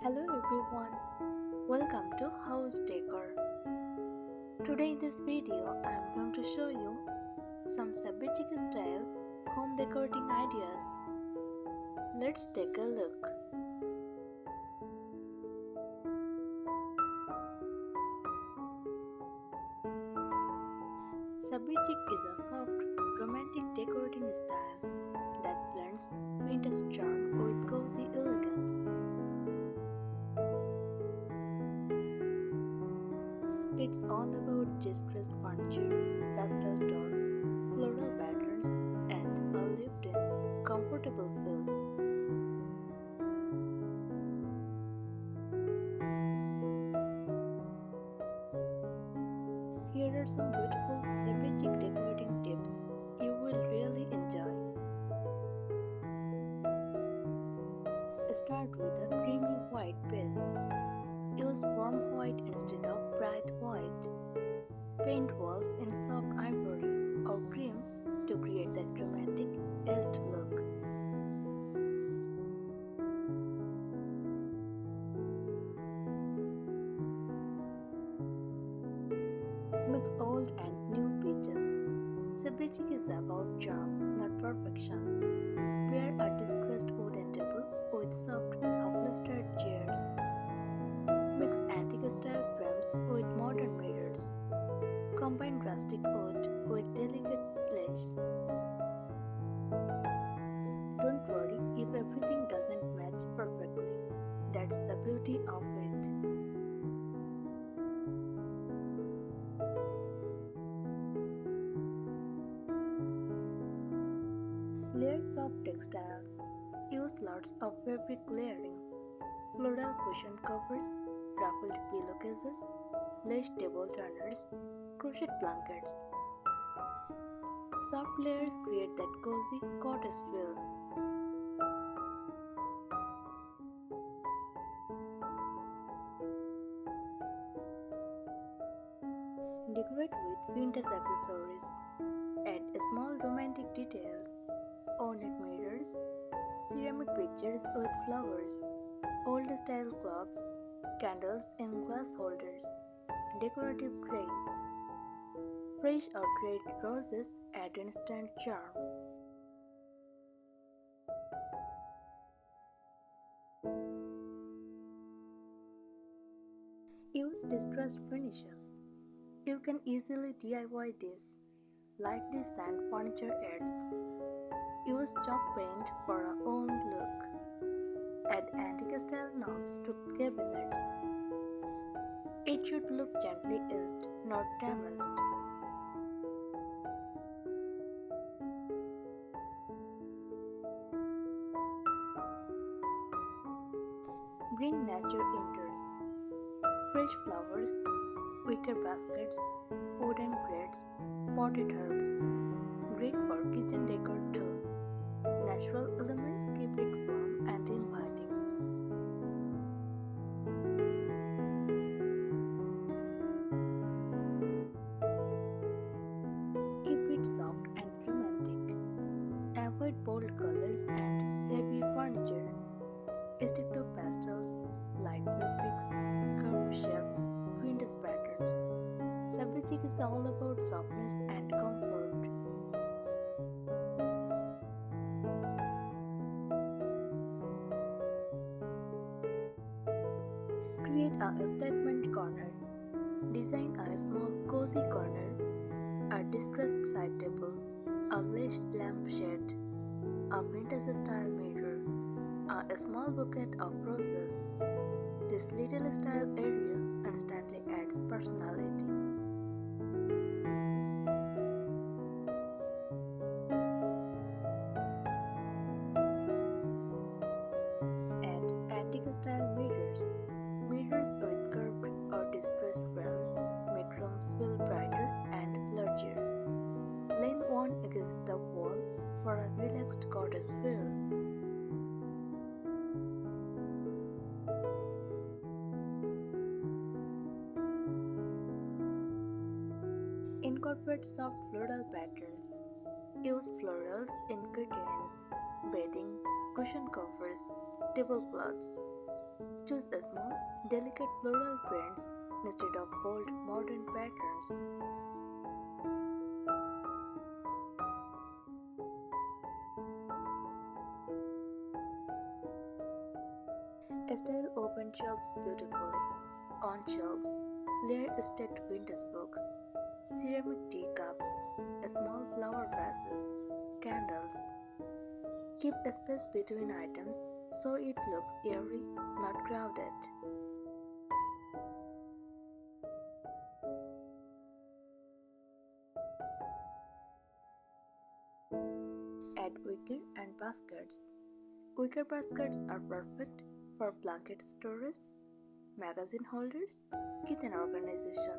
Hello everyone, welcome to House Decor. Today in this video I am going to show you some Shabby Chic style home decorating ideas. Let's take a look. Shabby Chic is a soft, romantic decorating style that blends vintage charm with cozy elegance. It's all about distressed furniture, pastel tones, floral patterns, and a lived-in, comfortable feel. Here are some beautiful Shabby Chic decorating tips you will really enjoy. Start with a creamy white base. Use warm white instead of bright white. Paint walls in soft ivory or cream to create that dramatic edged look. Mix old and new pieces. Shabby Chic is about charm, not perfection. Pair a distressed wooden table with soft, upholstered chairs. Mix antique style frames with modern mirrors. Combine rustic wood with delicate lace. Don't worry if everything doesn't match perfectly. That's the beauty of it. Layers of textiles. Use lots of fabric layering. Floral cushion covers, ruffled pillowcases, lace table turners, crochet blankets. Soft layers create that cozy cottage feel. Decorate with vintage accessories. Add small romantic details. Ornate mirrors, ceramic pictures with flowers, old style clocks, candles in glass holders, decorative trays. Fresh or dried roses add instant charm. Use distressed finishes. You can easily DIY this. Lightly sand furniture edges. Use chalk paint for a own look. Add antique style knobs to cabinets. It should look gently edged, not damaged. Bring nature indoors. Fresh flowers, wicker baskets, wooden crates, potted herbs. Great for kitchen decor too. Natural elements keep it warm and inviting. Keep it soft and romantic. Avoid bold colors and heavy furniture. Stick to pastels, light fabrics, curved shapes, vintage patterns. Shabby Chic is all about softness and comfort. Create a statement corner. Design a small cozy corner, a distressed side table, a lace lampshade, a vintage style mirror, a small bouquet of roses. This little style area instantly adds personality. Add antique style mirrors. Mirrors with curved or distressed frames make rooms feel brighter and larger. Lean one against the wall for a relaxed cottage feel. Incorporate soft floral patterns. Use florals in curtains, bedding, cushion covers, tablecloths. Choose a small, delicate floral prints instead of bold modern patterns. Style open shelves beautifully. On shelves, layer stacked vintage books, ceramic teacups, small flower vases, candles. Keep a space between items so it looks airy, not crowded. Add wicker and baskets. Wicker baskets are perfect for blanket storage, magazine holders, kitchen organization.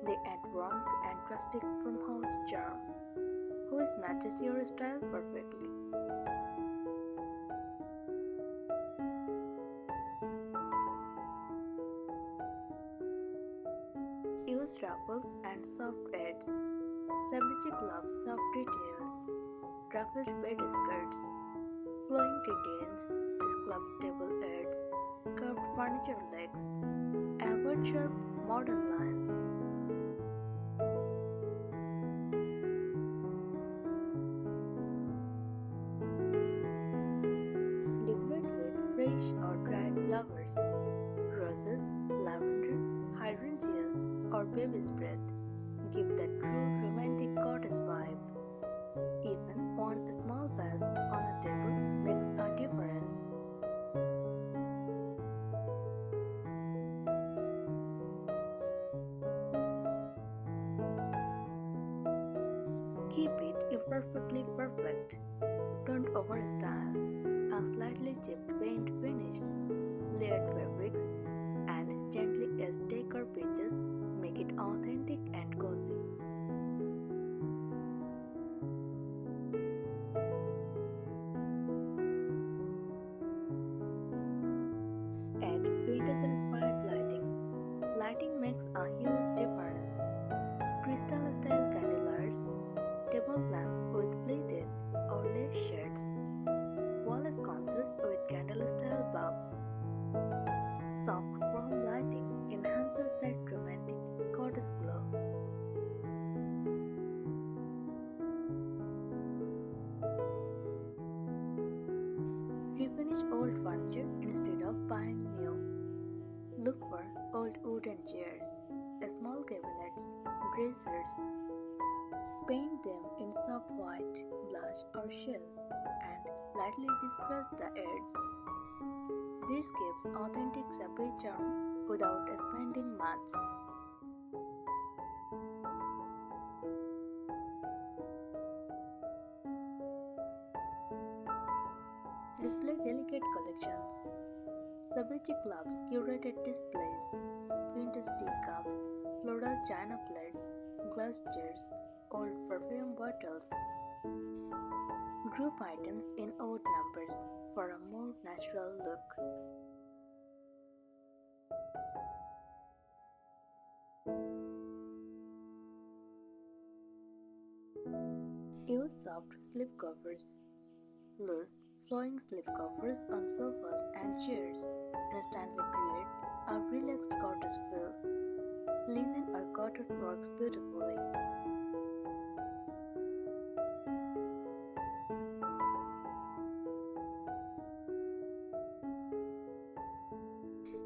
They add warmth and rustic farmhouse charm, which matches your style perfectly. Use ruffles and soft edges. Shabby Chic loves soft details. Ruffled bed skirts, flowing curtains, scalloped table edges, curved furniture legs. Avoid sharp modern lines. Decorate with fresh or dried flowers, roses, lavender, hydrangeas, or baby's breath. Give the true romantic cottage vibe. Even one small vase on a table makes a difference. Keep it imperfectly perfect. Don't overstyle. A slightly chipped paint finish, layered fabrics, and gently etched decor pieces make it authentic and cozy. Add vintage-inspired lighting. Lighting makes a huge difference. Crystal-style candlelights, table lamps with pleated or lace shades, wall sconces with candle-style bulbs. Soft chrome lighting enhances that romantic cottage glow. Refinish old furniture instead of buying new. Look for old wooden chairs, small cabinets, dressers. Paint them in soft white, blush or shells and lightly distress the edges. This gives authentic Shabby charm without spending much. Display delicate collections. Shabby Chic loves curated displays, vintage teacups, floral china plates, glass jars, old perfume bottles. Group items in odd numbers for a more natural look. Use soft slipcovers. Loose, flowing slipcovers on sofas and chairs instantly create a relaxed cottage feel. Linen or cotton works beautifully.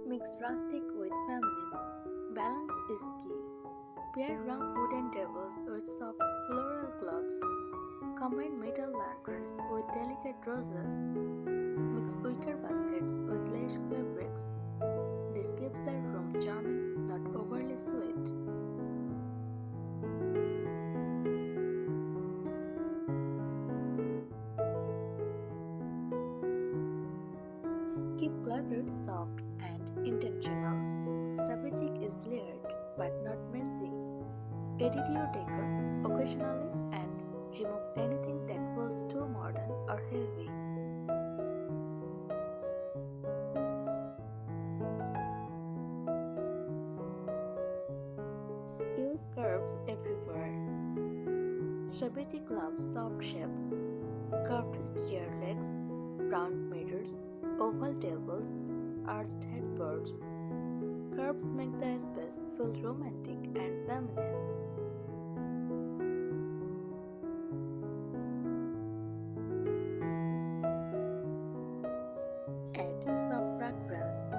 Mix rustic with feminine. Balance is key. Pair rough wooden tables with soft floral cloths. Combine metal lanterns with delicate roses. Mix wicker baskets with lace fabrics. This keeps the room charming, not overly sweet. Keep clutter soft and intentional. Shabby Chic is layered but not messy. Edit your decor occasionally and remove anything that feels too modern or heavy. Use curves everywhere. Shabby Chic loves soft shapes, curved chair legs, round mirrors, oval tables, arched headboards. Curves make the space feel romantic and feminine. Add soft fragrance.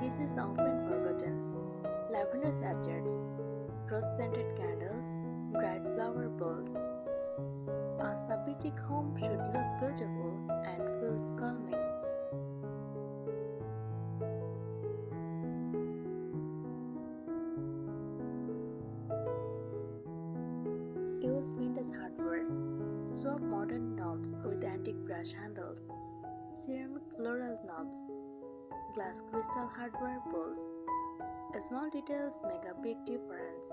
This is often forgotten. Lavender sachets, rose-scented candles, dried flower bowls. A Shabby Chic home should look beautiful and feel calming. Use vintage hardware. Swap modern knobs with antique brush handles. Ceramic floral knobs. Glass crystal hardware bowls. Small details make a big difference.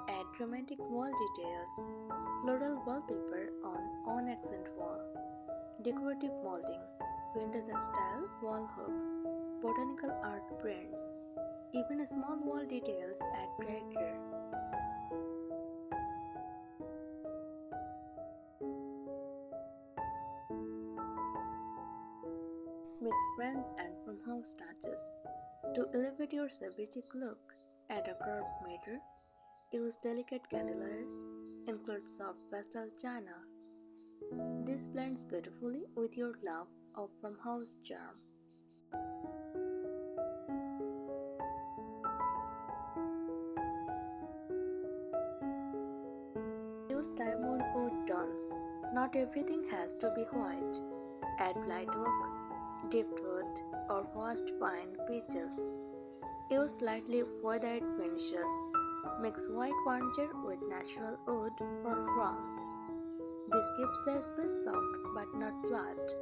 Add romantic wall details. Floral wallpaper on accent wall. Decorative molding. Vintage style wall hooks. Botanical art prints. Even small wall details add character. Mix friends and farmhouse touches. To elevate your Shabby Chic look, add a curved mirror. Use delicate candelabras. Include soft pastel china. This blends beautifully with your love of farmhouse charm. Use diamond wood tones. Not everything has to be white. Add light oak, dipped wood, or washed pine peaches. Use lightly weathered finishes. Mix white furniture with natural wood for warmth. This keeps the space soft but not flat.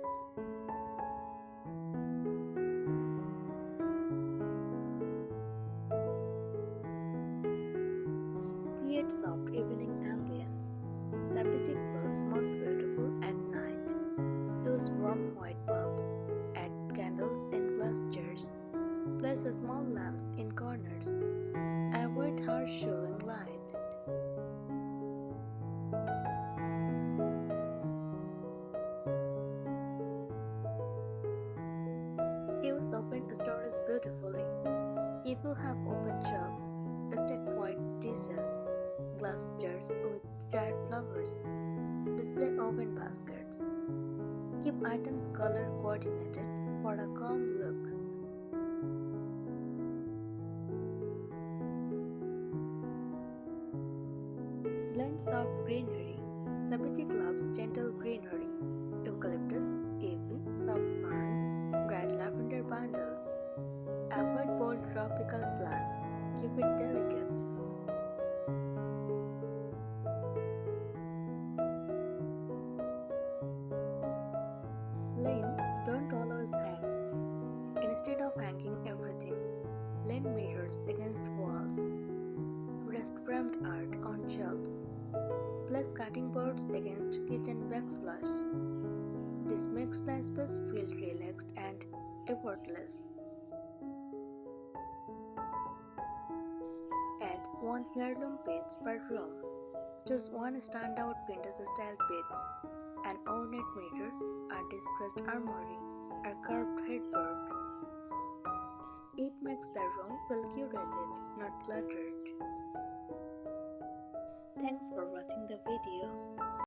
Create soft evening ambience. Shabby Chic feels most beautiful at night. Use warm white bulbs. Add candles in glass jars. Place small lamps in corners. Avoid harsh showing light. Use open storage beautifully. If you have open shelves, stack white dishes, glass jars with dried flowers. Display oven baskets. Keep items color coordinated for a calm look. Blend soft greenery. Shabby Chic loves gentle greenery. Eucalyptus, ivy, soft ferns, dried lavender bundles. Avoid bold tropical plants. Keep it delicate. Lane, don't always hang. Instead of hanging everything, lane mirrors against walls. Rest framed art on shelves. Place cutting boards against kitchen backsplash. This makes the space feel relaxed and effortless. Add one heirloom piece per room. Choose one standout vintage style piece, an ornate mirror, a distressed armory, a curved headboard. It makes the room feel curated, not cluttered. Thanks for watching the video.